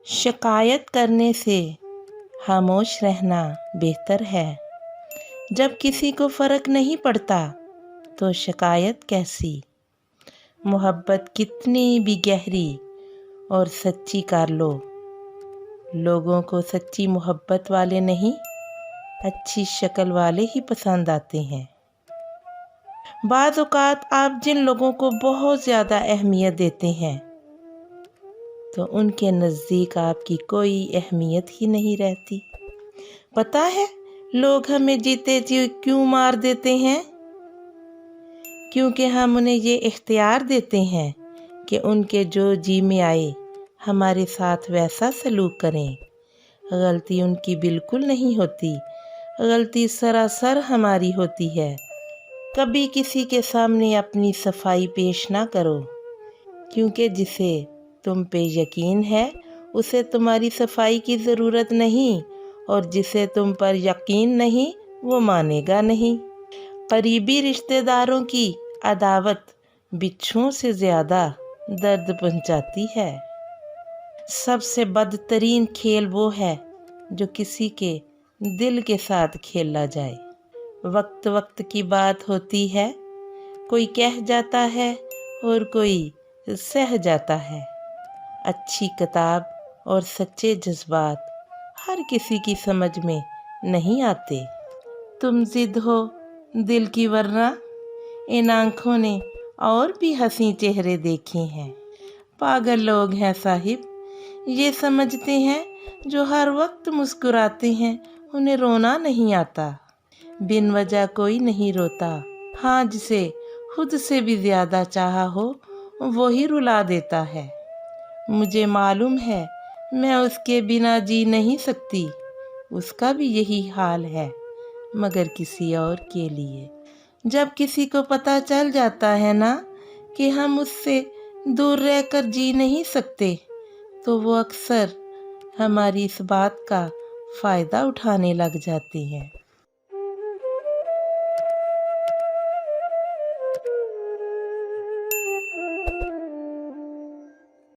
شکایت کرنے سے خاموش رہنا بہتر ہے۔ جب کسی کو فرق نہیں پڑتا تو شکایت کیسی؟ محبت کتنی بھی گہری اور سچی کر لو، لوگوں کو سچی محبت والے نہیں، اچھی شکل والے ہی پسند آتے ہیں۔ بعض اوقات آپ جن لوگوں کو بہت زیادہ اہمیت دیتے ہیں تو ان کے نزدیک آپ کی کوئی اہمیت ہی نہیں رہتی۔ پتہ ہے لوگ ہمیں جیتے جی کیوں مار دیتے ہیں؟ کیونکہ ہم انہیں یہ اختیار دیتے ہیں کہ ان کے جو جی میں آئے ہمارے ساتھ ویسا سلوک کریں۔ غلطی ان کی بالکل نہیں ہوتی، غلطی سراسر ہماری ہوتی ہے۔ کبھی کسی کے سامنے اپنی صفائی پیش نہ کرو، کیونکہ جسے تم پہ یقین ہے اسے تمہاری صفائی کی ضرورت نہیں، اور جسے تم پر یقین نہیں وہ مانے گا نہیں۔ قریبی رشتہ داروں کی عداوت بچھوؤں سے زیادہ درد پہنچاتی ہے۔ سب سے بدترین کھیل وہ ہے جو کسی کے دل کے ساتھ کھیلا جائے۔ وقت وقت کی بات ہوتی ہے، کوئی کہہ جاتا ہے اور کوئی سہ جاتا ہے۔ اچھی کتاب اور سچے جذبات ہر کسی کی سمجھ میں نہیں آتے۔ تم ضد ہو دل کی، ورنہ ان آنکھوں نے اور بھی حسین چہرے دیکھے ہیں۔ پاگل لوگ ہیں صاحب، یہ سمجھتے ہیں جو ہر وقت مسکراتے ہیں انہیں رونا نہیں آتا۔ بن وجہ کوئی نہیں روتا، ہاں جسے خود سے بھی زیادہ چاہا ہو وہی رلا دیتا ہے۔ مجھے معلوم ہے میں اس کے بنا جی نہیں سکتی، اس کا بھی یہی حال ہے، مگر کسی اور کے لیے۔ جب کسی کو پتہ چل جاتا ہے نا کہ ہم اس سے دور رہ کر جی نہیں سکتے تو وہ اکثر ہماری اس بات کا فائدہ اٹھانے لگ جاتے ہیں۔